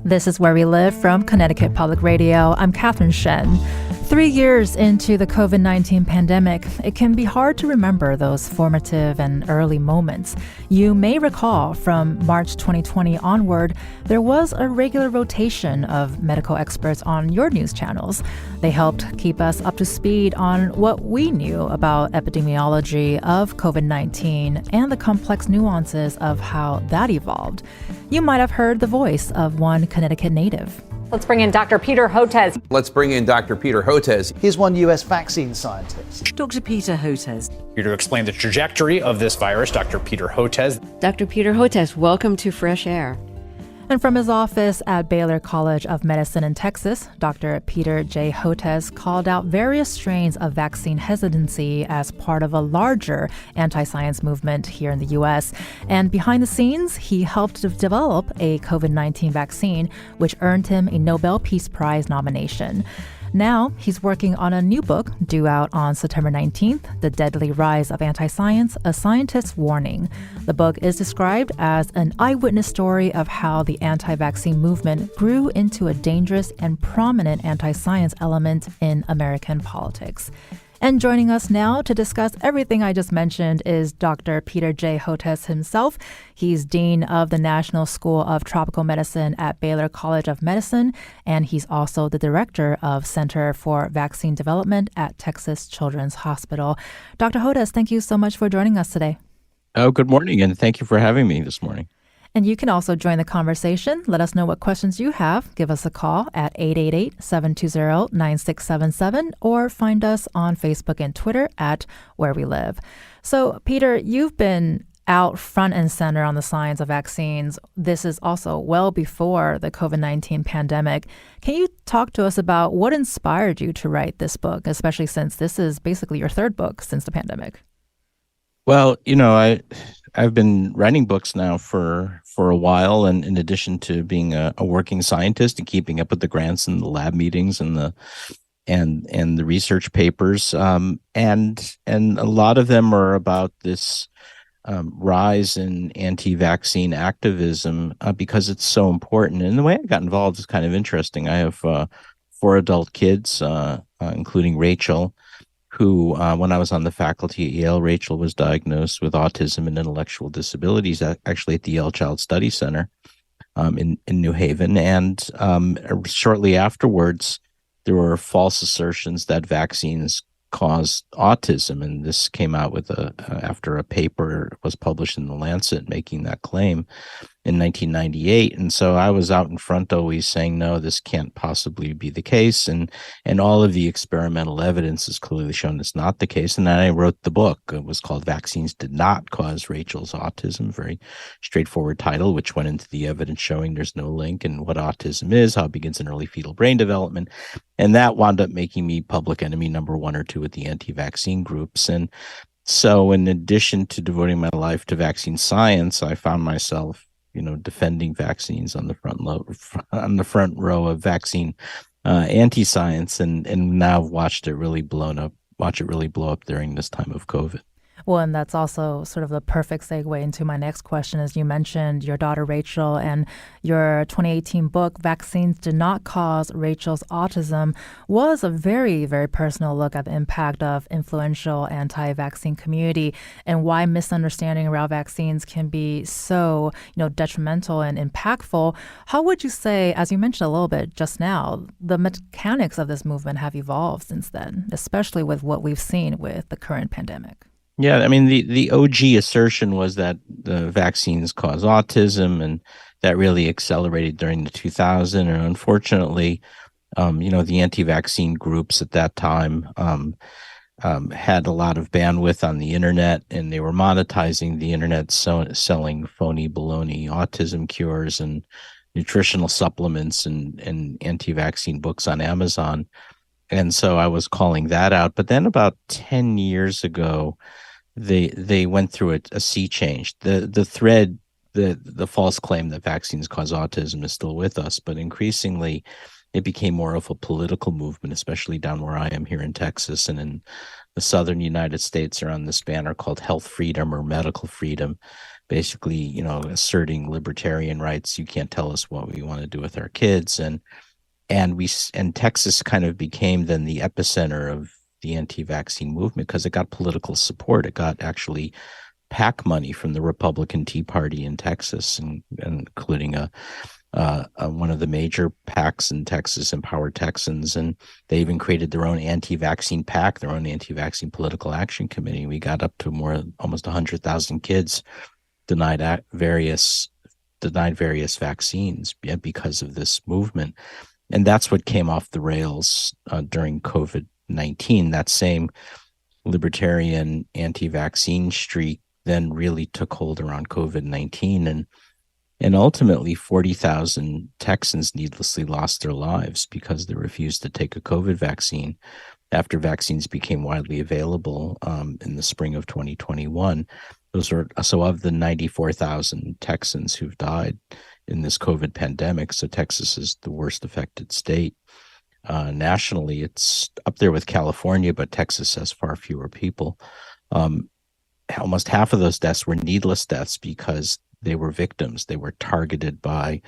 This is Where We Live from Connecticut Public Radio. I'm Catherine Shen. 3 years into the COVID-19 pandemic, it can be hard to remember those formative and early moments. You may recall from March 2020 onward, there was a regular rotation of medical experts on your news channels. They helped keep us up to speed on what we knew about epidemiology of COVID-19 and the complex nuances of how that evolved. You might have heard the voice of one Connecticut native. Let's bring in Dr. Peter Hotez. Let's bring in Dr. Peter Hotez. Here's one U.S. vaccine scientist. Dr. Peter Hotez. Here to explain the trajectory of this virus, Dr. Peter Hotez. Dr. Peter Hotez, welcome to Fresh Air. And from his office at Baylor College of Medicine in Texas, Dr. Peter J. Hotez called out various strains of vaccine hesitancy as part of a larger anti-science movement here in the U.S. And behind the scenes, he helped to develop a COVID-19 vaccine, which earned him a Nobel Peace Prize nomination. Now, he's working on a new book due out on September 19th, The Deadly Rise of Anti-Science, A Scientist's Warning. The book is described as an eyewitness story of how the anti-vaccine movement grew into a dangerous and prominent anti-science element in American politics. And joining us now to discuss everything I just mentioned is Dr. Peter J. Hotez himself. He's Dean of the National School of Tropical Medicine at Baylor College of Medicine, and he's also the Director of Center for Vaccine Development at Texas Children's Hospital. Dr. Hotez, thank you so much for joining us today. Oh, good morning, and thank you for having me this morning. And you can also join the conversation. Let us know what questions you have. Give us a call at 888-720-9677 or find us on Facebook and Twitter at Where We Live. So, Peter, you've been out front and center on the science of vaccines. This is also well before the COVID-19 pandemic. Can you talk to us about what inspired you to write this book, especially since this is basically your third book since the pandemic? Well, I've been writing books now for a while, and in addition to being a working scientist and keeping up with the grants and the lab meetings and the research papers, and a lot of them are about this rise in anti-vaccine activism because it's so important. And the way I got involved is kind of interesting. I have 4 adult kids, including Rachel, who, when I was on the faculty at Yale, Rachel was diagnosed with autism and intellectual disabilities, actually at the Yale Child Study Center in New Haven. And shortly afterwards, there were false assertions that vaccines caused autism. And this came out after a paper was published in The Lancet making that claim in 1998. And so I was out in front always saying, no, this can't possibly be the case. And all of the experimental evidence has clearly shown it's not the case. And then I wrote the book. It was called Vaccines Did Not Cause Rachel's Autism, very straightforward title, which went into the evidence showing there's no link in what autism is, how it begins in early fetal brain development. And that wound up making me public enemy number 1 or 2 with the anti-vaccine groups. And so in addition to devoting my life to vaccine science, I found myself defending vaccines on the front row of vaccine anti-science, and now I've watched it really blow up during this time of COVID. Well, and that's also sort of the perfect segue into my next question. As you mentioned, your daughter Rachel and your 2018 book, Vaccines Did Not Cause Rachel's Autism, was a very, very personal look at the impact of influential anti-vaccine community and why misunderstanding around vaccines can be so, detrimental and impactful. How would you say, as you mentioned a little bit just now, the mechanics of this movement have evolved since then, especially with what we've seen with the current pandemic? Yeah, I mean, the OG assertion was that the vaccines cause autism, and that really accelerated during the 2000s. And unfortunately, the anti-vaccine groups at that time had a lot of bandwidth on the internet, and they were monetizing the internet, selling phony baloney autism cures and nutritional supplements and anti-vaccine books on Amazon. And so I was calling that out. But then about 10 years ago, they went through a sea change. The thread, the false claim that vaccines cause autism is still with us, but increasingly it became more of a political movement, especially down where I am here in Texas and in the southern United States, around this banner called Health Freedom or Medical Freedom. basically, asserting libertarian rights. You can't tell us what we want to do with our kids. And Texas kind of became then the epicenter of the anti-vaccine movement because it got political support. It got actually PAC money from the Republican Tea Party in Texas, and including one of the major PACs in Texas, Empower Texans, and they even created their own anti-vaccine PAC, their own anti-vaccine political action committee. We got up to almost 100,000 kids denied various vaccines because of this movement. And that's what came off the rails during COVID-19. That same libertarian anti-vaccine streak then really took hold around COVID-19. And ultimately, 40,000 Texans needlessly lost their lives because they refused to take a COVID vaccine after vaccines became widely available in the spring of 2021. So of the 94,000 Texans who've died in this COVID pandemic, so Texas is the worst affected state. Nationally, it's up there with California, but Texas has far fewer people. Almost half of those deaths were needless deaths because they were victims. They were targeted by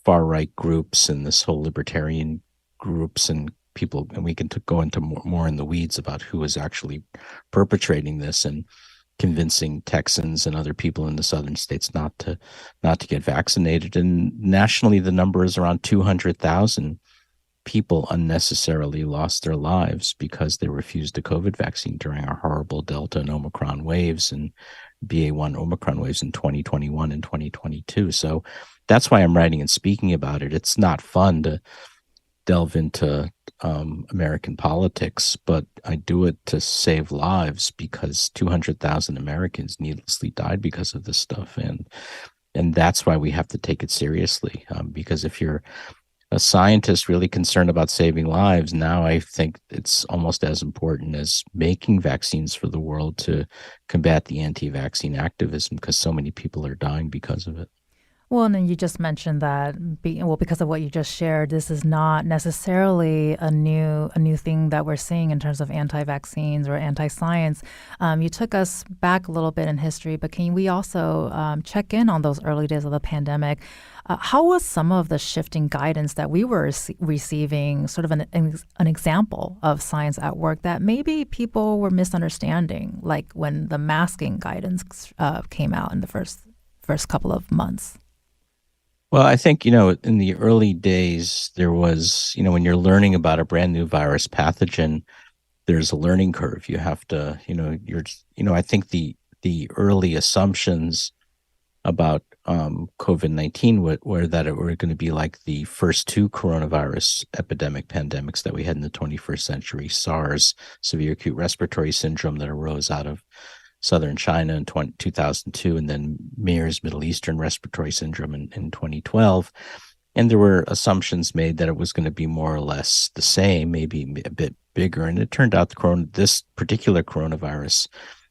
far-right groups and this whole libertarian groups and people, and we can go into more in the weeds about who is actually perpetrating this and convincing Texans and other people in the southern states not to get vaccinated. And nationally, the number is around 200,000 people unnecessarily lost their lives because they refused a COVID vaccine during our horrible Delta and Omicron waves and BA1 Omicron waves in 2021 and 2022. So that's why I'm writing and speaking about it. It's not fun to delve into American politics, but I do it to save lives because 200,000 Americans needlessly died because of this stuff. And that's why we have to take it seriously, because if you're a scientist really concerned about saving lives, now I think it's almost as important as making vaccines for the world to combat the anti-vaccine activism because so many people are dying because of it. Well, and then you just mentioned that, because of what you just shared, this is not necessarily a new thing that we're seeing in terms of anti-vaccines or anti-science. You took us back a little bit in history, but can we also check in on those early days of the pandemic? How was some of the shifting guidance that we were receiving sort of an example of science at work that maybe people were misunderstanding, like when the masking guidance came out in the first couple of months? Well, I think, in the early days, there was, when you're learning about a brand new virus pathogen, there's a learning curve. You have to, I think the early assumptions about COVID-19 were that it were going to be like the first two coronavirus pandemics that we had in the 21st century, SARS, severe acute respiratory syndrome that arose out of southern China in 2002, and then MERS, Middle Eastern Respiratory Syndrome in 2012. And there were assumptions made that it was going to be more or less the same, maybe a bit bigger. And it turned out this particular coronavirus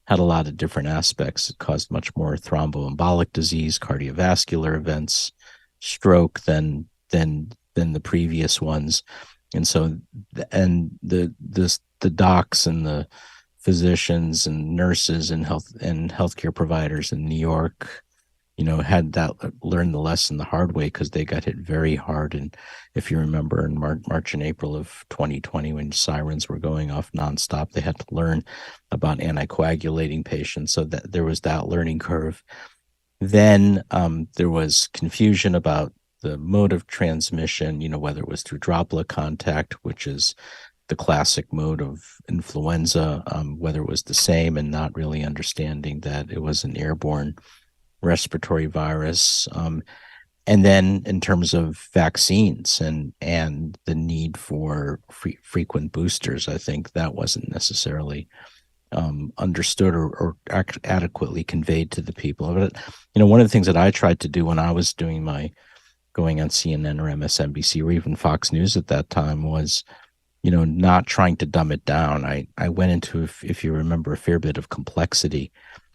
had a lot of different aspects. It caused much more thromboembolic disease, cardiovascular events, stroke than the previous ones. And so, the docs and the physicians and nurses and healthcare providers in New York, had learned the lesson the hard way because they got hit very hard. And if you remember in March and April of 2020, when sirens were going off nonstop, they had to learn about anticoagulating patients. So that there was that learning curve. Then there was confusion about the mode of transmission, whether it was through droplet contact, which is the classic mode of influenza, whether it was the same, and not really understanding that it was an airborne respiratory virus. And then in terms of vaccines and the need for frequent boosters, I think that wasn't necessarily understood or adequately conveyed to the people. But, one of the things that I tried to do when I was going on CNN or MSNBC or even Fox News at that time was, not trying to dumb it down. I went into, if you remember, a fair bit of complexity.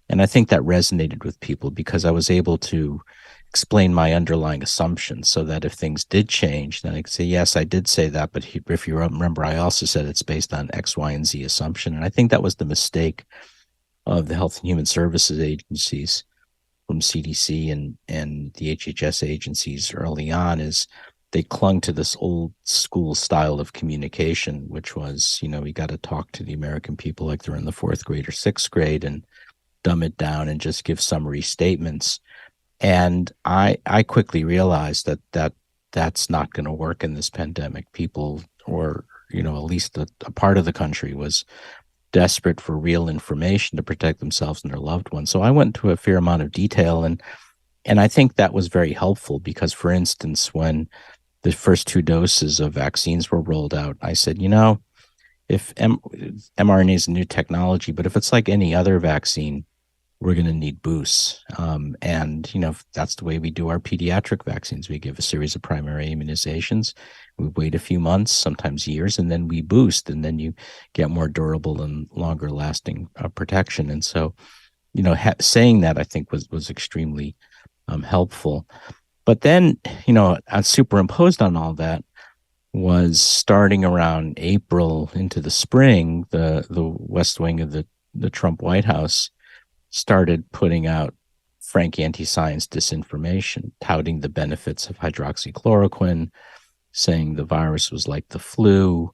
And I think that resonated with people because I was able to explain my underlying assumptions so that if things did change, then I could say, yes, I did say that. But if you remember, I also said it's based on X, Y, and Z assumption. And I think that was the mistake of the Health and Human Services agencies CDC and the HHS agencies early on is they clung to this old school style of communication, which was, we got to talk to the American people like they're in the fourth grade or sixth grade and dumb it down and just give summary statements. And I quickly realized that's not going to work in this pandemic. People, or at least a part of the country, was desperate for real information to protect themselves and their loved ones. So I went into a fair amount of detail, and I think that was very helpful because, for instance, when the first 2 doses of vaccines were rolled out, I said, if mRNA is a new technology, but if it's like any other vaccine, we're going to need boosts. And that's the way we do our pediatric vaccines. We give a series of primary immunizations. We wait a few months, sometimes years, and then we boost, and then you get more durable and longer lasting protection. And so, saying that, I think was extremely helpful. But then, superimposed on all that was, starting around April into the spring, the West Wing of the Trump White House started putting out frank anti-science disinformation, touting the benefits of hydroxychloroquine, saying the virus was like the flu,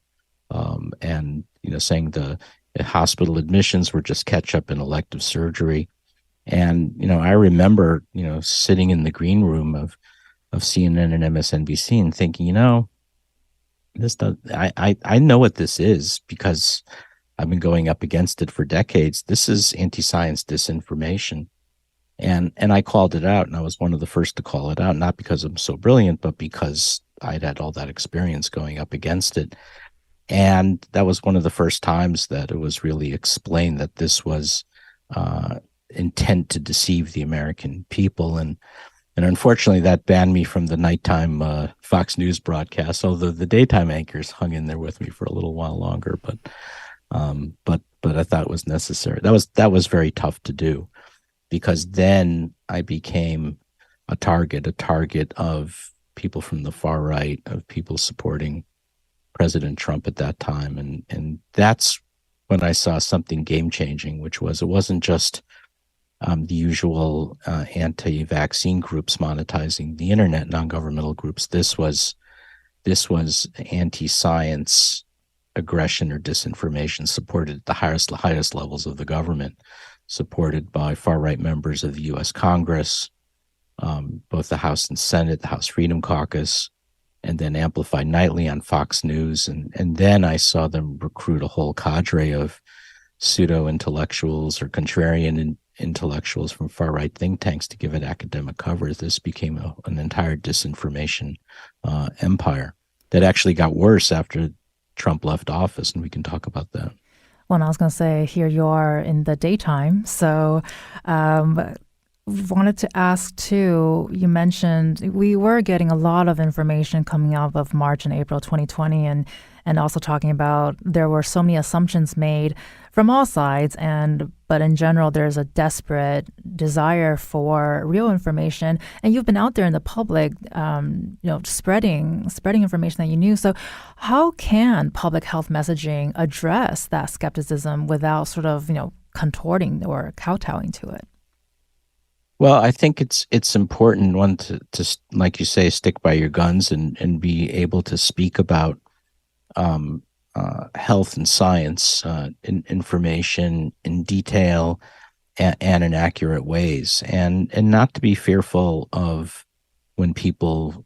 and saying the hospital admissions were just catch up in elective surgery. And I remember sitting in the green room of CNN and MSNBC and thinking, I know what this is because I've been going up against it for decades. This is anti-science disinformation. And I called it out, and I was one of the first to call it out, not because I'm so brilliant, but because I'd had all that experience going up against it. And that was one of the first times that it was really explained that this was intent to deceive the American people. And unfortunately, that banned me from the nighttime Fox News broadcast, although the daytime anchors hung in there with me for a little while longer. But I thought it was necessary. That was very tough to do, because then I became a target of people from the far right, of people supporting President Trump at that time. And that's when I saw something game-changing, which was, it wasn't just the usual anti-vaccine groups monetizing the internet, non-governmental groups. This was anti-science aggression or disinformation supported at the highest levels of the government, supported by far-right members of the U.S. Congress, both the House and Senate, the House Freedom Caucus, and then amplified nightly on Fox News. And then I saw them recruit a whole cadre of pseudo-intellectuals or contrarian intellectuals from far-right think tanks to give it academic coverage. This became an entire disinformation empire that actually got worse after Trump left office, and we can talk about that. Well, I was going to say, here you are in the daytime. So wanted to ask, too, you mentioned we were getting a lot of information coming out of March and April 2020, and also talking about there were so many assumptions made from all sides, but in general, there's a desperate desire for real information. And you've been out there in the public, spreading information that you knew. So how can public health messaging address that skepticism without sort of, contorting or kowtowing to it? Well, I think it's important, one, to like you say, stick by your guns and be able to speak about health and science information in detail and in accurate ways, and not to be fearful of when people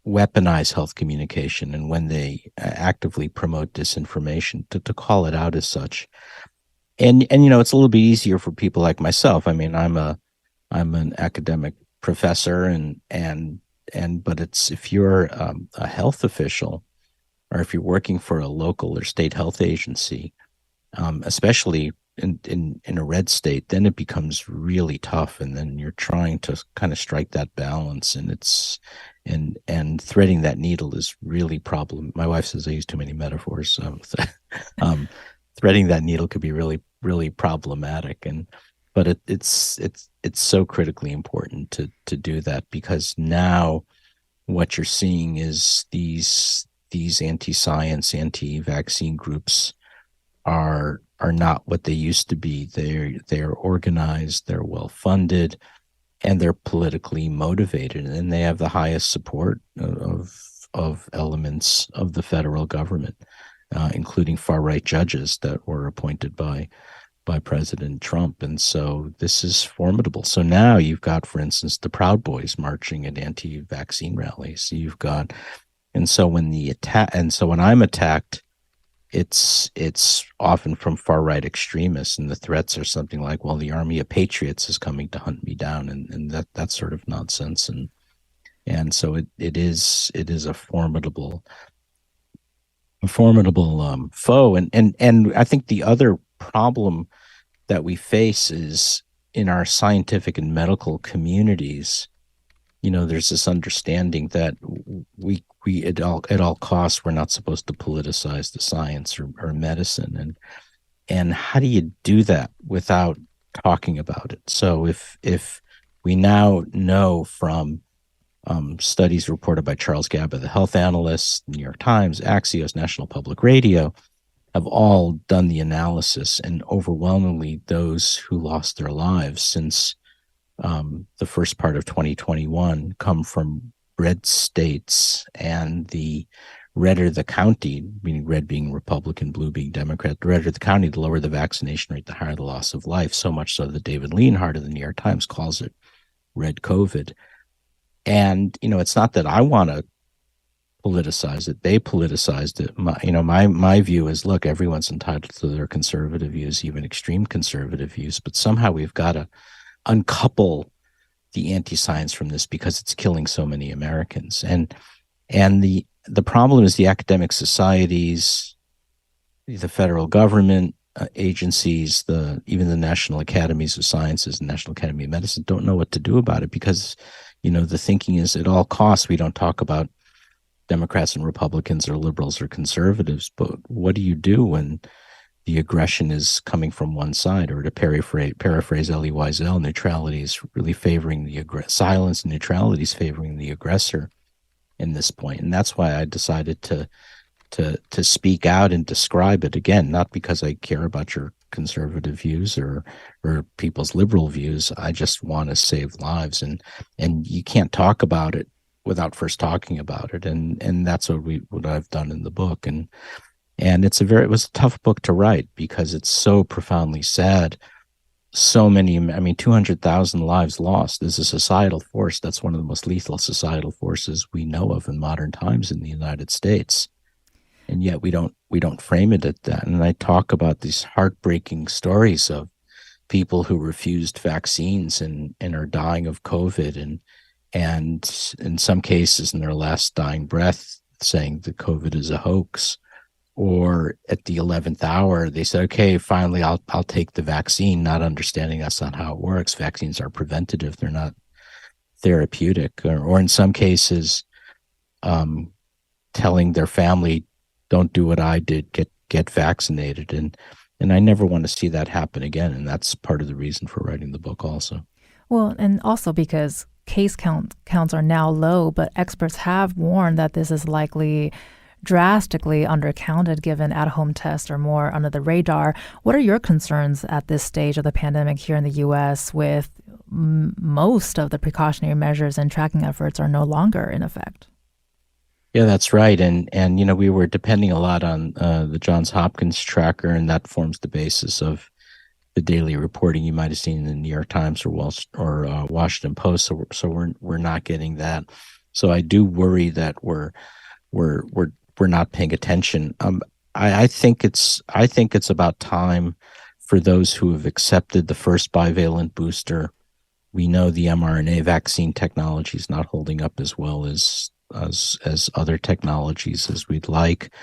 weaponize health communication and when they actively promote disinformation, to call it out as such. And it's a little bit easier for people like myself. I mean, I'm an academic professor, but it's, if you're a health official, or if you're working for a local or state health agency, especially in a red state, then it becomes really tough, and then you're trying to kind of strike that balance, and threading that needle is really problem. My wife says I use too many metaphors. Threading that needle could be really, really problematic, but it's so critically important to do that, because now what you're seeing is these anti-science, anti-vaccine groups are not what they used to be. They're organized, they're well funded, and they're politically motivated, and they have the highest support of elements of the federal government, including far-right judges that were appointed by President Trump. And so this is formidable. So now you've got, for instance, the Proud Boys marching at anti-vaccine rallies. You've got, and so when I'm attacked, it's often from far-right extremists, and the threats are something like, well, the army of patriots is coming to hunt me down, and that's sort of nonsense. And so it is a formidable foe. And I think the other problem that we face is in our scientific and medical communities, there's this understanding that we at all costs, we're not supposed to politicize the science or medicine. And how do you do that without talking about it? So if we now know from studies reported by Charles Gaba, the health analyst, New York Times, Axios, National Public Radio, have all done the analysis, and overwhelmingly those who lost their lives since the first part of 2021 come from red states, and the redder the county, meaning red being Republican, blue being Democrat, the redder the county, the lower the vaccination rate, the higher the loss of life, so much so that David Leonhardt of the New York Times calls it red COVID. And, it's not that I want to politicize it. They politicized it. My view is, look, everyone's entitled to their conservative views, even extreme conservative views, but somehow we've got to uncouple the anti-science from this because it's killing so many Americans. And the problem is the academic societies, the federal government, agencies, even the National Academies of Sciences and National Academy of Medicine don't know what to do about it because, the thinking is at all costs, we don't talk about Democrats and Republicans or liberals or conservatives, but what do you do when the aggression is coming from one side? Or to paraphrase Elie Wiesel, neutrality is really favoring silence, and neutrality is favoring the aggressor in this point. And that's why I decided to speak out and describe it, again, not because I care about your conservative views or people's liberal views. I just want to save lives, and you can't talk about it without first talking about it, and that's what I've done in the book. And it was a tough book to write because it's so profoundly sad. So many, 200,000 lives lost is a societal force. That's one of the most lethal societal forces we know of in modern times in the United States. And yet we don't frame it at that. And I talk about these heartbreaking stories of people who refused vaccines and are dying of COVID, and in some cases in their last dying breath saying that COVID is a hoax. Or at the 11th hour, they said, okay, finally, I'll take the vaccine, not understanding that's not how it works. Vaccines are preventative. They're not therapeutic. Or in some cases, telling their family, don't do what I did, get vaccinated. And I never want to see that happen again. And that's part of the reason for writing the book also. Well, and also because case counts are now low, but experts have warned that this is likely drastically undercounted given at-home tests are more under the radar. What are your concerns at this stage of the pandemic here in the U.S. with most of the precautionary measures and tracking efforts are no longer in effect? Yeah, that's right. And we were depending a lot on the Johns Hopkins tracker, and that forms the basis of the daily reporting you might have seen in the New York Times or Washington Post. So we're not getting that. So I do worry that we're not paying attention. I think it's about time for those who have accepted the first bivalent booster. We know the mRNA vaccine technology is not holding up as well as other technologies as we'd like,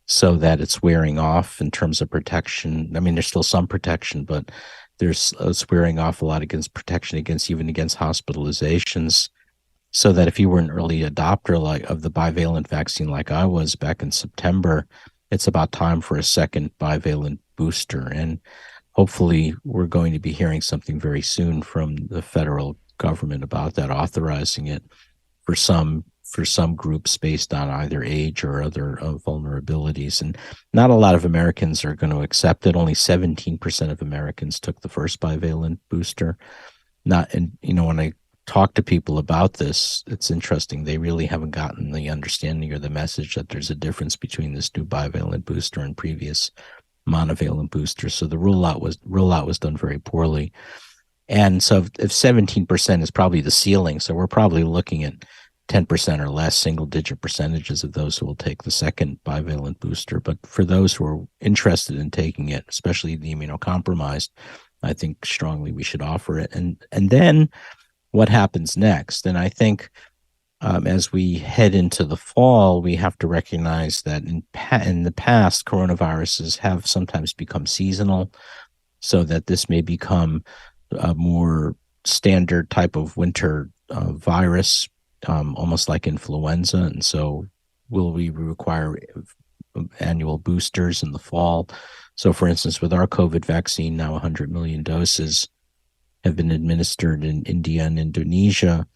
so that it's wearing off in terms of protection. There's still some protection, but it's wearing off a lot against protection even against hospitalizations. So that if you were an early adopter of the bivalent vaccine like I was back in September, it's about time for a second bivalent booster. And hopefully we're going to be hearing something very soon from the federal government about that, authorizing it for some groups based on either age or other vulnerabilities. And not a lot of Americans are going to accept it. Only 17% of Americans took the first bivalent booster. When I talk to people about this, it's interesting. They really haven't gotten the understanding or the message that there's a difference between this new bivalent booster and previous monovalent boosters. So the rollout was done very poorly. And so if 17% is probably the ceiling, so we're probably looking at 10% or less, single-digit percentages of those who will take the second bivalent booster. But for those who are interested in taking it, especially the immunocompromised, I think strongly we should offer it. And then what happens next? And I think as we head into the fall, we have to recognize that in the past, coronaviruses have sometimes become seasonal, so that this may become a more standard type of winter virus, almost like influenza. And so will we require annual boosters in the fall? So for instance, with our COVID vaccine, now 100 million doses have been administered in India and Indonesia.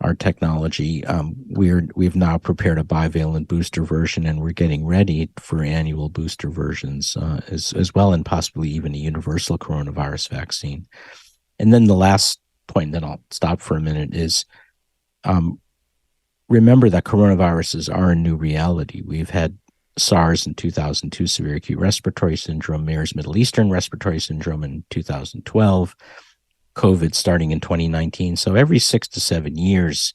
Our technology, we've now prepared a bivalent booster version, and we're getting ready for annual booster versions as well, and possibly even a universal coronavirus vaccine. And then the last point, then I'll stop for a minute, is remember that coronaviruses are a new reality. We've had SARS in 2002, severe acute respiratory syndrome, MERS, Middle Eastern respiratory syndrome in 2012, COVID starting in 2019. So every 6 to 7 years,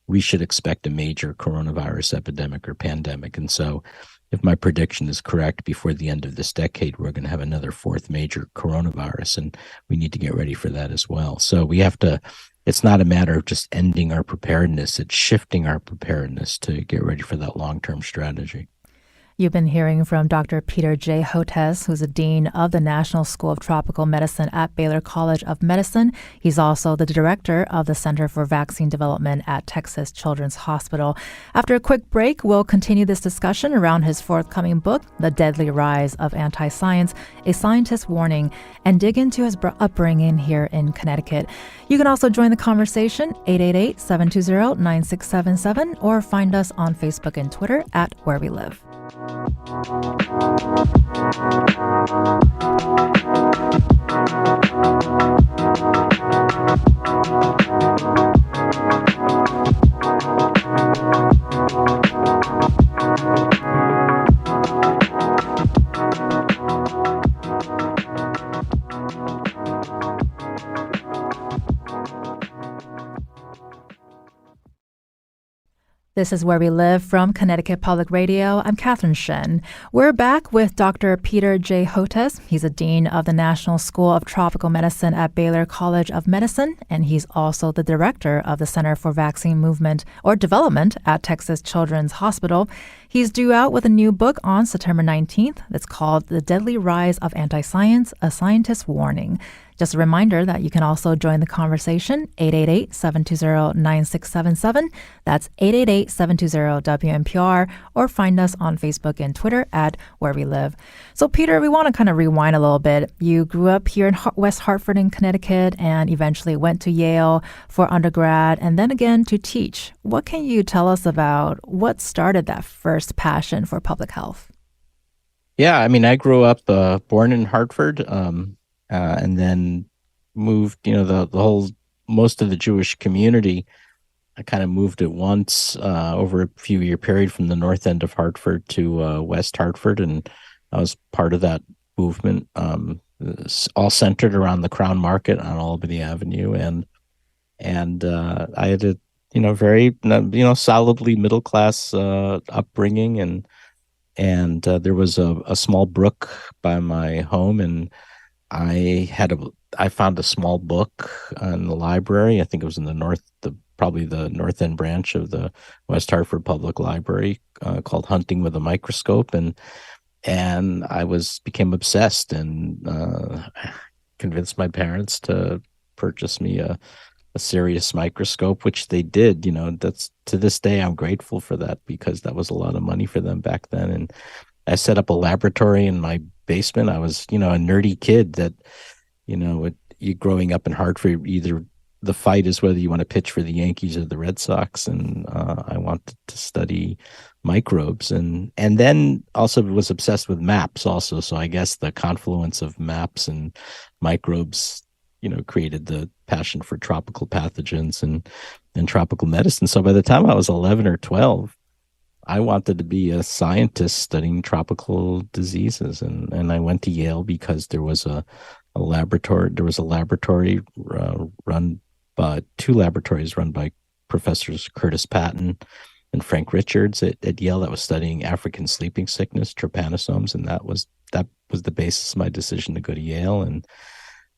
we should expect a major coronavirus epidemic or pandemic. And so if my prediction is correct, before the end of this decade, we're going to have another fourth major coronavirus, and we need to get ready for that as well. So we have to, it's not a matter of just ending our preparedness, it's shifting our preparedness to get ready for that long-term strategy. You've been hearing from Dr. Peter J. Hotez, who's the Dean of the National School of Tropical Medicine at Baylor College of Medicine. He's also the Director of the Center for Vaccine Development at Texas Children's Hospital. After a quick break, we'll continue this discussion around his forthcoming book, The Deadly Rise of Anti-Science, A Scientist's Warning, and dig into his upbringing here in Connecticut. You can also join the conversation, 888-720-9677, or find us on Facebook and Twitter at Where We Live. This is Where We Live from Connecticut Public Radio. I'm Catherine Shen. We're back with Dr. Peter J. Hotez. He's a Dean of the National School of Tropical Medicine at Baylor College of Medicine, and he's also the Director of the Center for Vaccine Movement or Development at Texas Children's Hospital. He's due out with a new book on September 19th that's called The Deadly Rise of Anti-Science, A Scientist's Warning. Just a reminder that you can also join the conversation, 888-720-9677. That's 888-720-WNPR, or find us on Facebook and Twitter at Where We Live. So, Peter, we want to kind of rewind a little bit. You grew up here in West Hartford in Connecticut and eventually went to Yale for undergrad and then again to teach. What can you tell us about what started that first passion for public health? Yeah, I mean, I grew up born in Hartford, and then moved, the whole, most of the Jewish community, I kind of moved at once over a few year period from the north end of Hartford to West Hartford. And I was part of that movement, all centered around the Crown Market on Albany Avenue. And I had a, very, solidly middle-class upbringing. And there was a small brook by my home, and I found a small book in the library. I think it was in probably the north end branch of the West Hartford Public Library, called Hunting with a Microscope, and I became obsessed and convinced my parents to purchase me a serious microscope, which they did. That's, to this day, I'm grateful for that, because that was a lot of money for them back then. And I set up a laboratory in my basement. I was, a nerdy kid that, you growing up in Hartford, either the fight is whether you want to pitch for the Yankees or the Red Sox. And I wanted to study microbes, and then also was obsessed with maps also. So I guess the confluence of maps and microbes created the passion for tropical pathogens and tropical medicine. So by the time I was 11 or 12, I wanted to be a scientist studying tropical diseases. And I went to Yale because there was a laboratory. There was a laboratory run by two laboratories run by Professors Curtis Patton and Frank Richards at Yale that was studying African sleeping sickness, trypanosomes, and that was the basis of my decision to go to Yale, and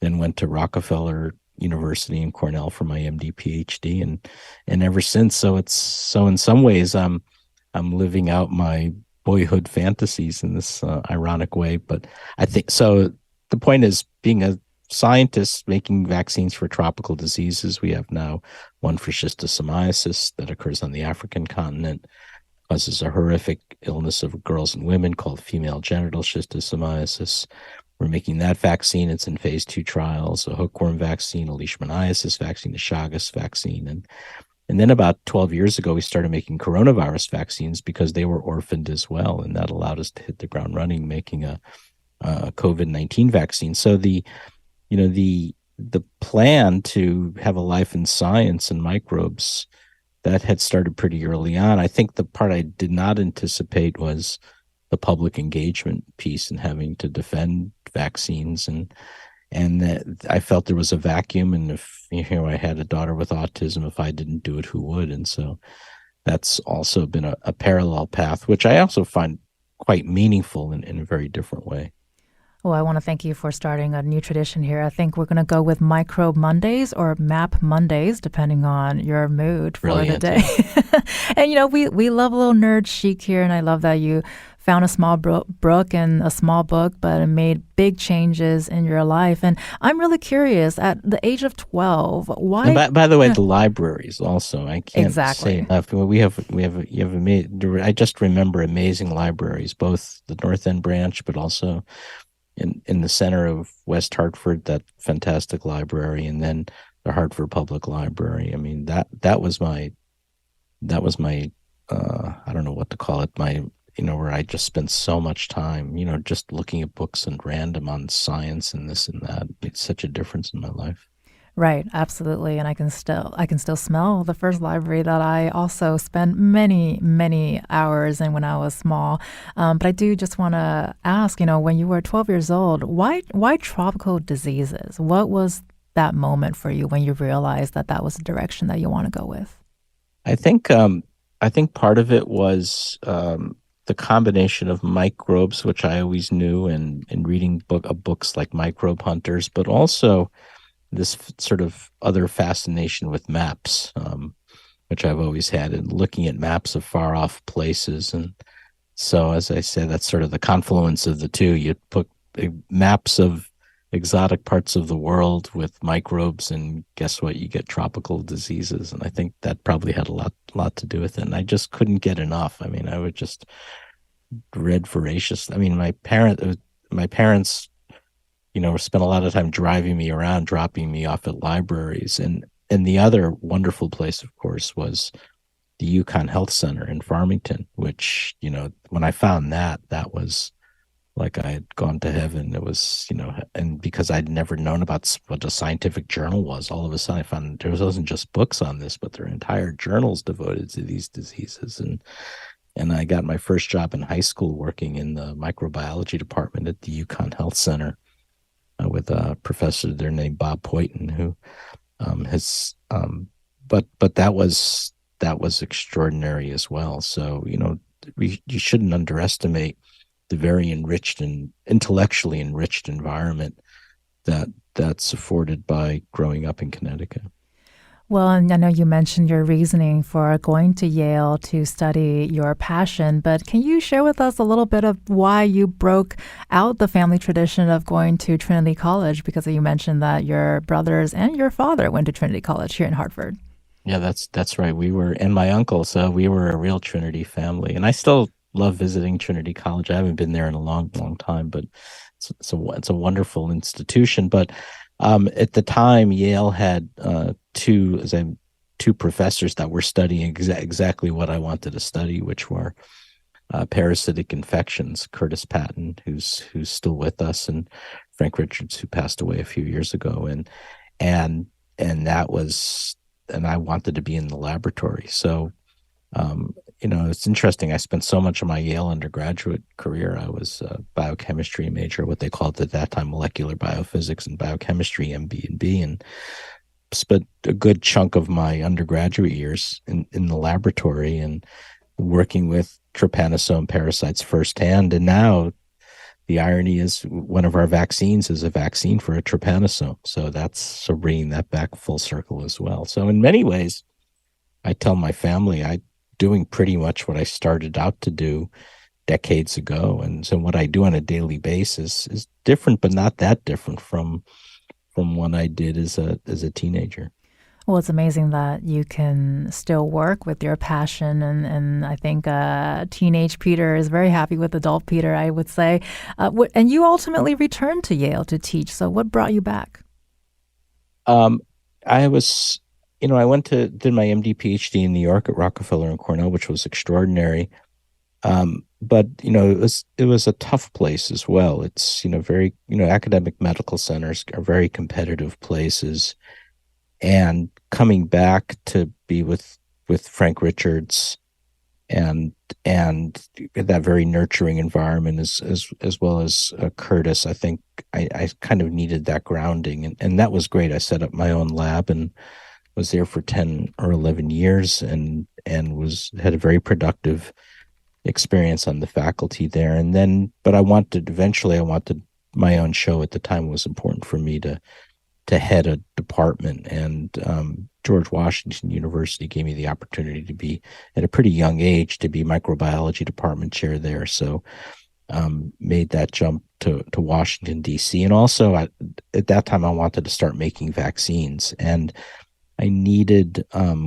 then went to Rockefeller University and Cornell for my MD PhD, and ever since. So in some ways I'm living out my boyhood fantasies in this ironic way, but I think so. The point is, being a scientist making vaccines for tropical diseases, we have now one for schistosomiasis that occurs on the African continent, causes a horrific illness of girls and women called female genital schistosomiasis. We're making that vaccine. It's in phase 2 trials, a hookworm vaccine, a leishmaniasis vaccine, a Chagas vaccine. And then about 12 years ago, we started making coronavirus vaccines because they were orphaned as well. And that allowed us to hit the ground running, making a COVID-19 vaccine. So the plan to have a life in science and microbes, that had started pretty early on. I think the part I did not anticipate was the public engagement piece and having to defend vaccines, and that I felt there was a vacuum, and if I had a daughter with autism, if I didn't do it, who would? And so that's also been a parallel path, which I also find quite meaningful in a very different way. Well, I want to thank you for starting a new tradition here. I think we're going to go with Microbe Mondays or Map Mondays, depending on your mood for the day. And, we love a little nerd chic here, and I love that you found a small book and a small book, but it made big changes in your life. And I'm really curious, at the age of 12, why? And by the way, the libraries also, I can't say enough. I just remember amazing libraries, both the North End branch, but also in the center of West Hartford, that fantastic library, and then the Hartford Public Library. I mean, that was my I don't know what to call it, where I just spent so much time, just looking at books and random on science and this and that. It's such a difference in my life. Right, absolutely. And I can still smell the first library that I also spent many, many hours in when I was small. But I do just want to ask, when you were 12 years old, why tropical diseases? What was that moment for you when you realized that was the direction that you want to go with? I think part of it was the combination of microbes, which I always knew, and reading books like Microbe Hunters, but also this sort of other fascination with maps, which I've always had, and looking at maps of far off places. And so, as I said, that's sort of the confluence of the two. You put maps of exotic parts of the world with microbes, and guess what? You get tropical diseases. And I think that probably had a lot to do with it. And I just couldn't get enough. I mean, I would just read voraciously. I mean, my parents spent a lot of time driving me around, dropping me off at libraries. And the other wonderful place, of course, was the Yukon Health Center in Farmington, which, when I found that was like I had gone to heaven. It was, and because I'd never known about what a scientific journal was, all of a sudden I found there wasn't just books on this, but there are entire journals devoted to these diseases. And I got my first job in high school working in the microbiology department at the Yukon Health Center, with a professor there named Bob Poyton, who but that was extraordinary as well. So you shouldn't underestimate the very enriched and intellectually enriched environment that's afforded by growing up in Connecticut. Well, and I know you mentioned your reasoning for going to Yale to study your passion, but can you share with us a little bit of why you broke out the family tradition of going to Trinity College? Because you mentioned that your brothers and your father went to Trinity College here in Hartford. Yeah, that's right. And my uncle, so we were a real Trinity family. And I still love visiting Trinity College. I haven't been there in a long, long time, but it's a wonderful institution. But at the time, Yale had two professors that were studying exactly what I wanted to study, which were parasitic infections. Curtis Patton, who's still with us, and Frank Richards, who passed away a few years ago, and that was, and I wanted to be in the laboratory. So, it's interesting. I spent so much of my Yale undergraduate career. I was a biochemistry major, what they called at that time molecular biophysics and biochemistry, MB and B, and spent a good chunk of my undergraduate years in the laboratory and working with trypanosome parasites firsthand. And now the irony is one of our vaccines is a vaccine for a trypanosome. So bringing that back full circle as well. So in many ways, I tell my family I'm doing pretty much what I started out to do decades ago. And so what I do on a daily basis is different, but not that different from what I did as a teenager. Well, it's amazing that you can still work with your passion. And I think teenage Peter is very happy with adult Peter, I would say. And you ultimately returned to Yale to teach. So what brought you back? I was, I did my MD PhD in New York at Rockefeller and Cornell, which was extraordinary. But it was a tough place as well. It's, very, academic medical centers are very competitive places. And coming back to be with Frank Richards and that very nurturing environment as well as Curtis, I think I kind of needed that grounding, and that was great. I set up my own lab and was there for 10 or 11 years and had a very productive experience on the faculty there. And then, but eventually I wanted my own show. At the time, it was important for me to head a department, and George Washington University gave me the opportunity to be, at a pretty young age, to be microbiology department chair there. So made that jump to Washington, D.C. And also at that time, I wanted to start making vaccines, and I needed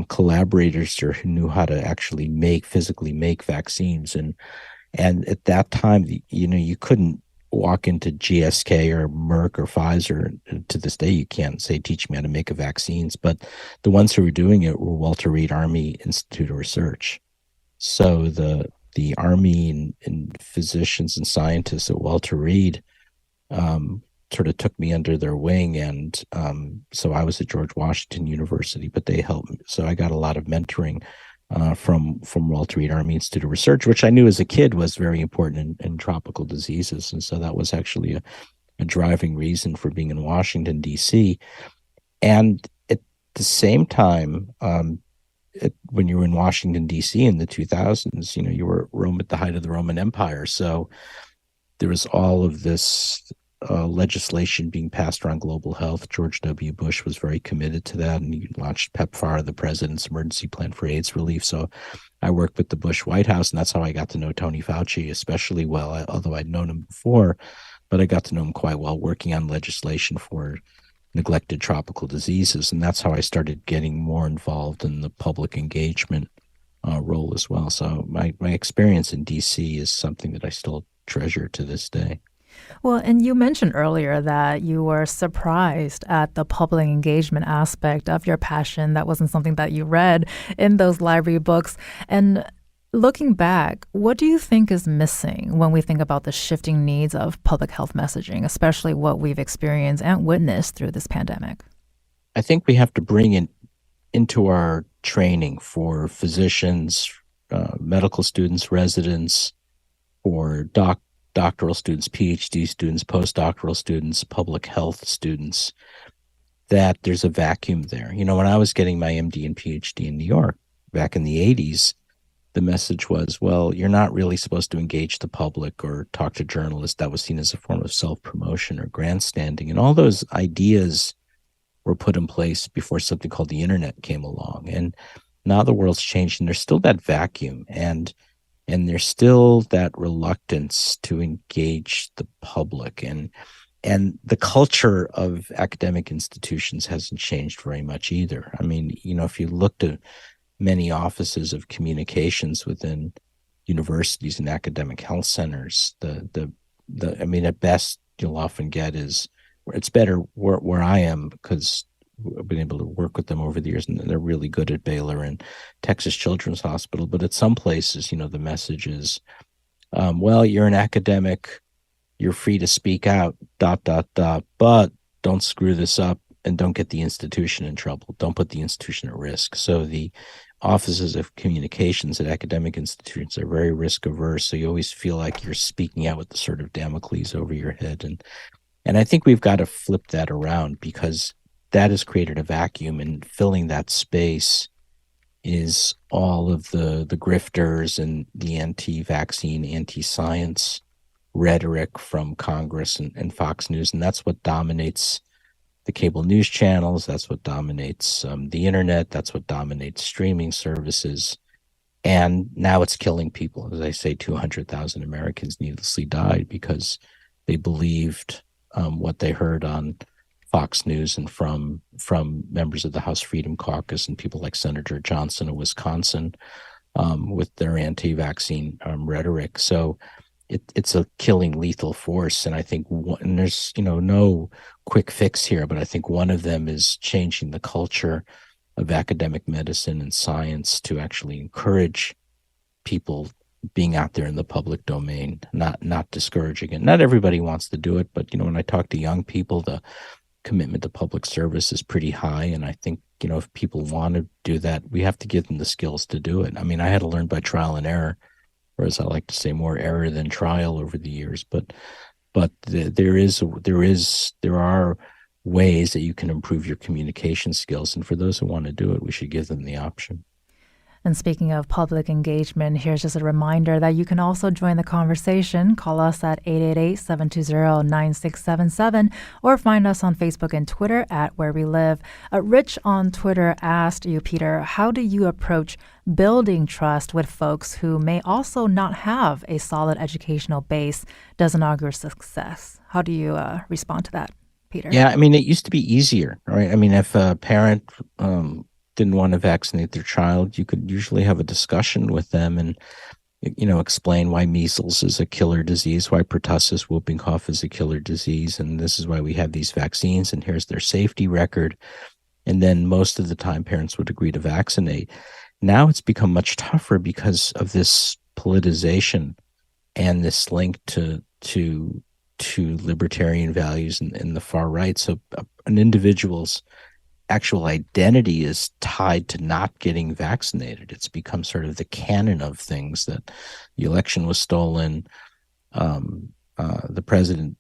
collaborators who knew how to actually physically make vaccines. And at that time, you couldn't walk into GSK or Merck or Pfizer. To this day, you can't say, teach me how to make vaccines. But the ones who were doing it were Walter Reed Army Institute of Research. So the Army and physicians and scientists at Walter Reed sort of took me under their wing. And so I was at George Washington University, but they helped me. So I got a lot of mentoring from Walter Reed Army Institute of Research, which I knew as a kid was very important in tropical diseases. And so that was actually a driving reason for being in Washington, D.C. And at the same time, when you were in Washington, D.C. in the 2000s, you were Rome at the height of the Roman Empire. So there was all of this legislation being passed around global health. George W. Bush was very committed to that, and he launched PEPFAR, the President's Emergency Plan for AIDS Relief. So I worked with the Bush White House, and that's how I got to know Tony Fauci especially well, although I'd known him before, but I got to know him quite well working on legislation for neglected tropical diseases. And that's how I started getting more involved in the public engagement role as well. So my experience in DC is something that I still treasure to this day. Well, and you mentioned earlier that you were surprised at the public engagement aspect of your passion. That wasn't something that you read in those library books. And looking back, what do you think is missing when we think about the shifting needs of public health messaging, especially what we've experienced and witnessed through this pandemic? I think we have to bring it into our training for physicians, medical students, residents, for doctoral students, PhD students, postdoctoral students, public health students, that there's a vacuum there. When I was getting my MD and PhD in New York back in the 80s, the message was, well, you're not really supposed to engage the public or talk to journalists. That was seen as a form of self-promotion or grandstanding. And all those ideas were put in place before something called the internet came along. And now the world's changed, and there's still that vacuum. And there's still that reluctance to engage the public. And the culture of academic institutions hasn't changed very much either. I mean, if you looked at many offices of communications within universities and academic health centers, at best you'll often get is, it's better where I am, because I've been able to work with them over the years, and they're really good at Baylor and Texas Children's Hospital. But at some places, the message is, well, you're an academic, you're free to speak out, ... but don't screw this up and don't get the institution in trouble. Don't put the institution at risk. So the offices of communications at academic institutions are very risk averse. So you always feel like you're speaking out with the sort of Damocles over your head. And I think we've got to flip that around, because that has created a vacuum, and filling that space is all of the grifters and the anti-vaccine, anti-science rhetoric from Congress and Fox News. And that's what dominates the cable news channels. That's what dominates the internet. That's what dominates streaming services. And now it's killing people. As I say, 200,000 Americans needlessly died because they believed what they heard on Fox News and from members of the House Freedom Caucus and people like Senator Johnson of Wisconsin with their anti-vaccine rhetoric. So it's a killing, lethal force. And I think and there's no quick fix here, but I think one of them is changing the culture of academic medicine and science to actually encourage people being out there in the public domain, not discouraging it. Not everybody wants to do it, but when I talk to young people, the commitment to public service is pretty high. And I think, if people want to do that, we have to give them the skills to do it. I mean, I had to learn by trial and error, or as I like to say, more error than trial over the years. But there are ways that you can improve your communication skills. And for those who want to do it, we should give them the option. And speaking of public engagement, here's just a reminder that you can also join the conversation. Call us at 888-720-9677 or find us on Facebook and Twitter at Where We Live. Rich on Twitter asked you, Peter, how do you approach building trust with folks who may also not have a solid educational base, doesn't augur success? How do you respond to that, Peter? Yeah, I mean, it used to be easier, right? I mean, if a parent didn't want to vaccinate their child, you could usually have a discussion with them and, explain why measles is a killer disease, why pertussis, whooping cough is a killer disease, and this is why we have these vaccines, and here's their safety record. And then most of the time, parents would agree to vaccinate. Now it's become much tougher because of this politicization and this link to libertarian values and the far right. So an individual's actual identity is tied to not getting vaccinated. It's become sort of the canon of things, that the election was stolen, the President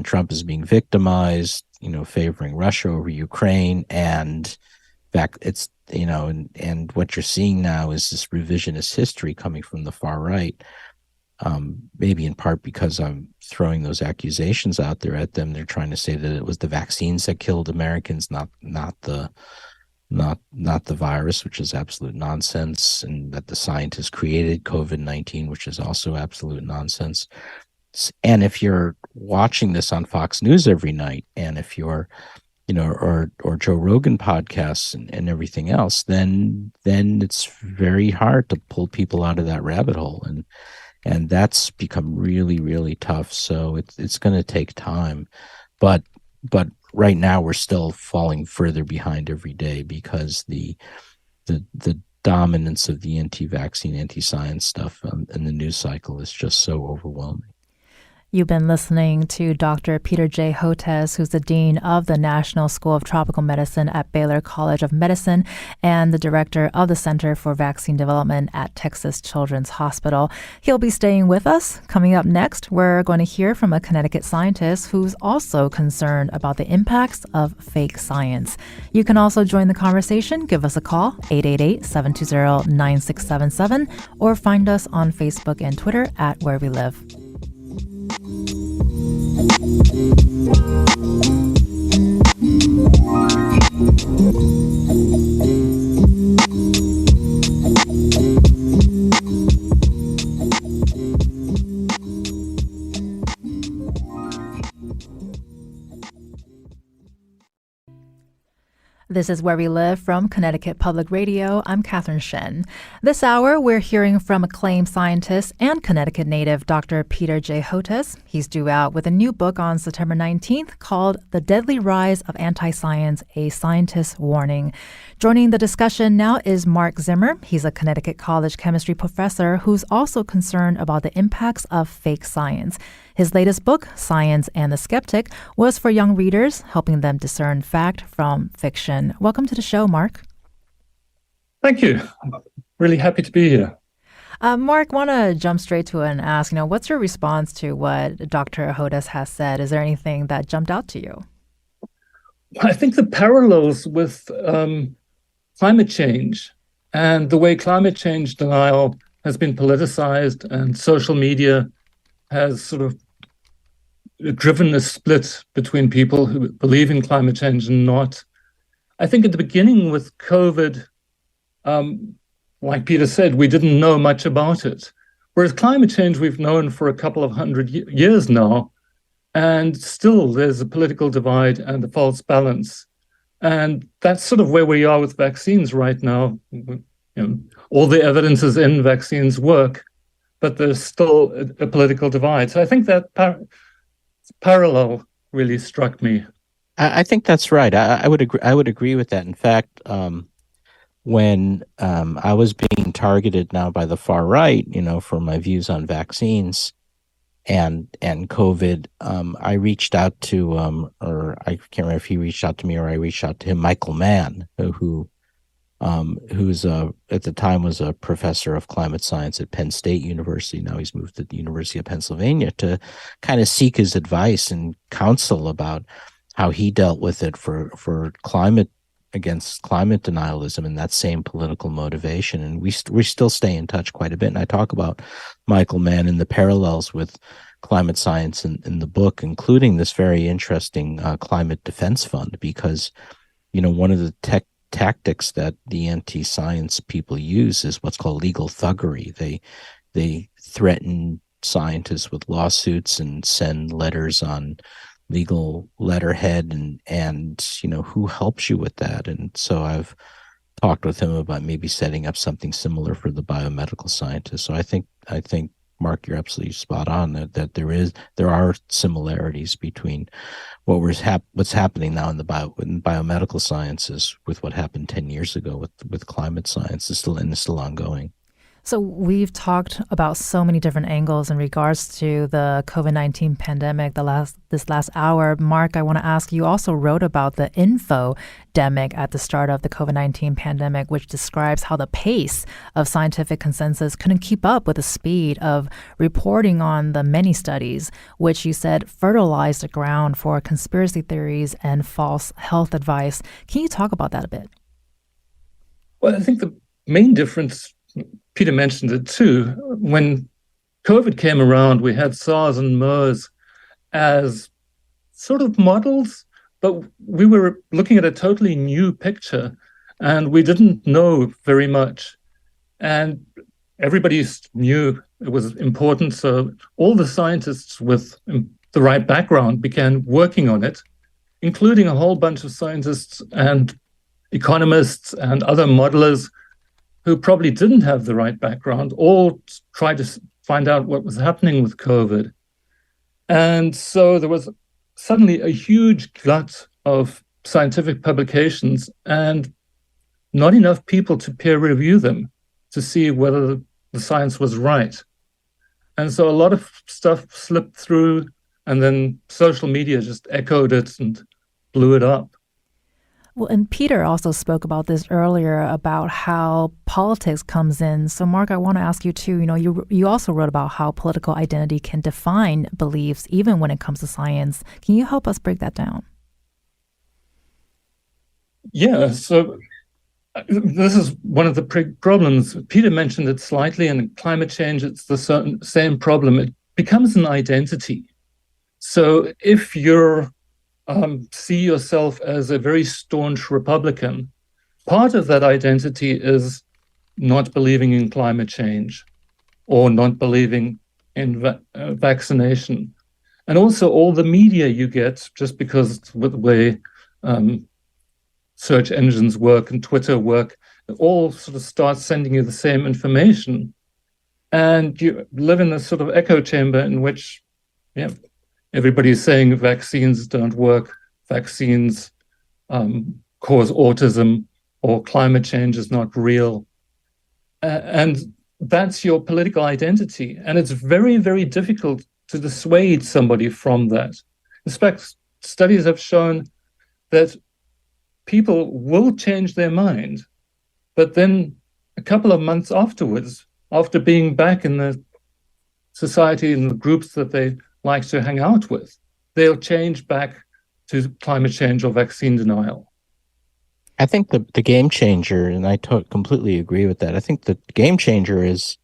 Trump is being victimized, favoring Russia over Ukraine, and it's and what you're seeing now is this revisionist history coming from the far right. Maybe in part because I'm throwing those accusations out there at them. They're trying to say that it was the vaccines that killed Americans, not the virus, which is absolute nonsense, and that the scientists created COVID-19, which is also absolute nonsense. And if you're watching this on Fox News every night, and if you're or Joe Rogan podcasts and everything else, then it's very hard to pull people out of that rabbit hole. And that's become really, really tough. So it's going to take time, but right now we're still falling further behind every day because the dominance of the anti-vaccine, anti-science stuff in the news cycle is just so overwhelming. You've been listening to Dr. Peter J. Hotez, who's the Dean of the National School of Tropical Medicine at Baylor College of Medicine and the Director of the Center for Vaccine Development at Texas Children's Hospital. He'll be staying with us. Coming up next, we're going to hear from a Connecticut scientist who's also concerned about the impacts of fake science. You can also join the conversation. Give us a call, 888-720-9677, or find us on Facebook and Twitter at Where We Live. This is Where We Live from Connecticut Public Radio. I'm Catherine Shen. This hour, we're hearing from acclaimed scientist and Connecticut native Dr. Peter J. Hotez. He's due out with a new book on September 19th called The Deadly Rise of Anti-Science, A Scientist's Warning. Joining the discussion now is Marc Zimmer. He's a Connecticut College chemistry professor who's also concerned about the impacts of fake science. His latest book, Science and the Skeptic, was for young readers, helping them discern fact from fiction. Welcome to the show, Marc. Thank you. I'm really happy to be here. Marc, want to jump straight to it and ask, what's your response to what Dr. Hotez has said? Is there anything that jumped out to you? I think the parallels with climate change and the way climate change denial has been politicized and social media has sort of driven a split between people who believe in climate change and not. I think at the beginning with COVID, like Peter said, we didn't know much about it. Whereas climate change we've known for a couple of hundred years now, and still there's a political divide and a false balance. And that's sort of where we are with vaccines right now. All the evidence is in vaccines work, but there's still a political divide. So I think that parallel really struck me. I think that's right. I would agree. I would agree with that. In fact, when I was being targeted now by the far right, for my views on vaccines and COVID, I reached out to, or I can't remember if he reached out to me or I reached out to him, Michael Mann, who's at the time was a professor of climate science at Penn State University. Now he's moved to the University of Pennsylvania, to kind of seek his advice and counsel about how he dealt with it for climate, against climate denialism and that same political motivation. And we still stay in touch quite a bit. And I talk about Michael Mann and the parallels with climate science in the book, including this very interesting climate defense fund, because, one of the tactics that the anti-science people use is what's called legal thuggery. They threaten scientists with lawsuits and send letters on legal letterhead and who helps you with that. And so I've talked with him about maybe setting up something similar for the biomedical scientists. So I think Marc, you're absolutely spot on that there are similarities between what's happening now in biomedical sciences with what happened 10 years ago with climate science is still ongoing. So we've talked about so many different angles in regards to the COVID-19 pandemic this last hour. Marc, I want to ask, you also wrote about the infodemic at the start of the COVID-19 pandemic, which describes how the pace of scientific consensus couldn't keep up with the speed of reporting on the many studies, which you said fertilized the ground for conspiracy theories and false health advice. Can you talk about that a bit? Well, I think the main difference, Peter mentioned it too, when COVID came around, we had SARS and MERS as sort of models, but we were looking at a totally new picture and we didn't know very much. And everybody knew it was important. So all the scientists with the right background began working on it, including a whole bunch of scientists and economists and other modelers who probably didn't have the right background, all tried to find out what was happening with COVID. And so there was suddenly a huge glut of scientific publications and not enough people to peer review them to see whether the science was right. And so a lot of stuff slipped through, and then social media just echoed it and blew it up. Well, and Peter also spoke about this earlier about how politics comes in. So, Marc, I want to ask you too, you also wrote about how political identity can define beliefs even when it comes to science. Can you help us break that down? Yeah, so this is one of the problems. Peter mentioned it slightly, and in climate change, it's the same problem. It becomes an identity. So if you're see yourself as a very staunch Republican, part of that identity is not believing in climate change or not believing in vaccination. And also all the media you get, just because with the way search engines work and Twitter work, it all sort of starts sending you the same information. And you live in this sort of echo chamber in which, everybody's saying vaccines don't work, vaccines cause autism, or climate change is not real. And that's your political identity. And it's very, very difficult to dissuade somebody from that. In fact, studies have shown that people will change their mind, but then a couple of months afterwards, after being back in the society and the groups that they like to hang out with, they'll change back to climate change or vaccine denial. I think the game changer, and I completely agree with that. I think the game changer is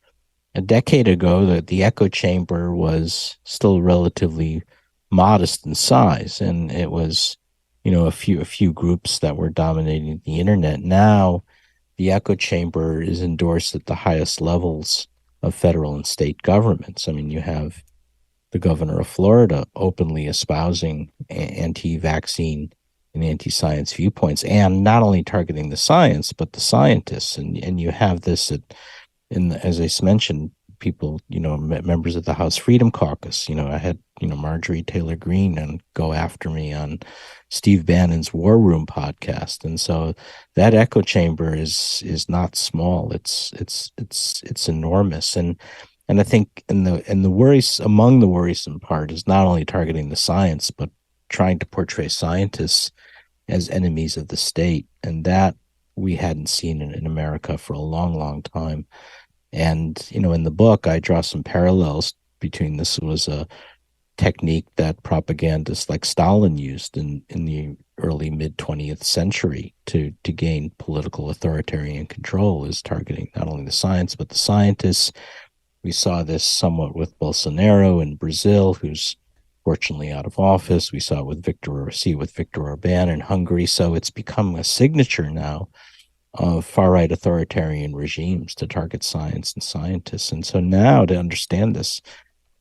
a decade ago that the echo chamber was still relatively modest in size, and it was, a few groups that were dominating the internet. Now, the echo chamber is endorsed at the highest levels of federal and state governments. I mean, you have the governor of Florida openly espousing anti-vaccine and anti-science viewpoints, and not only targeting the science but the scientists. And you have this as I mentioned, people, members of the House Freedom Caucus. I had Marjorie Taylor Greene and go after me on Steve Bannon's War Room podcast, and so that echo chamber is not small. It's enormous, and I think among the worrisome part is not only targeting the science but trying to portray scientists as enemies of the state, and that we hadn't seen in America for a long, long time. And, in the book, I draw some parallels between this was a technique that propagandists like Stalin used in the early mid-20th century to gain political authoritarian control, is targeting not only the science, but the scientists. We saw this somewhat with Bolsonaro in Brazil, who's fortunately out of office. We saw it with Viktor Orban in Hungary. So it's become a signature now of far-right authoritarian regimes to target science and scientists. And so now, to understand this,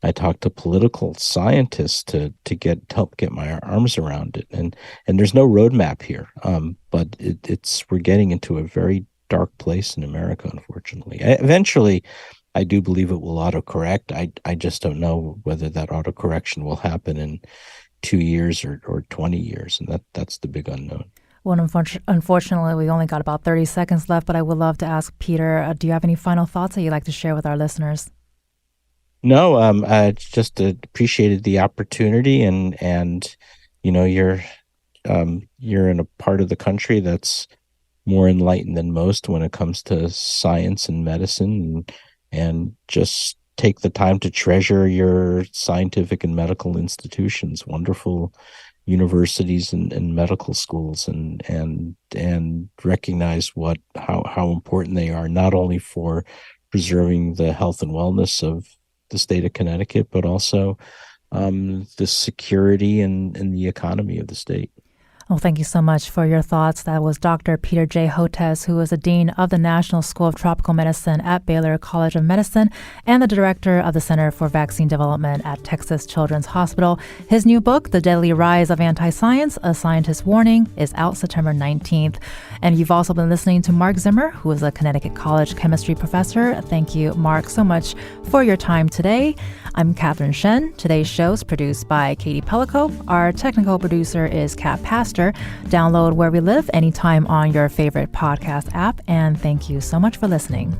I talk to political scientists to help get my arms around it. And there's no roadmap here, but we're getting into a very dark place in America, unfortunately. Eventually, I do believe it will autocorrect. I just don't know whether that autocorrection will happen in 2 years or 20 years, and that's the big unknown. Well, unfortunately, we only got about 30 seconds left, but I would love to ask Peter, do you have any final thoughts that you'd like to share with our listeners? No, I just appreciated the opportunity, and you're in a part of the country that's more enlightened than most when it comes to science and medicine, and just take the time to treasure your scientific and medical institutions, wonderful universities and medical schools, and recognize how important they are, not only for preserving the health and wellness of the state of Connecticut, but also the security and the economy of the state. Well, thank you so much for your thoughts. That was Dr. Peter J. Hotez, who is the Dean of the National School of Tropical Medicine at Baylor College of Medicine and the Director of the Center for Vaccine Development at Texas Children's Hospital. His new book, The Deadly Rise of Anti-Science, A Scientist's Warning, is out September 19th. And you've also been listening to Marc Zimmer, who is a Connecticut College chemistry professor. Thank you, Marc, so much for your time today. I'm Catherine Shen. Today's show is produced by Katie Pellico. Our technical producer is Kat Pastor. Download Where We Live anytime on your favorite podcast app. And thank you so much for listening.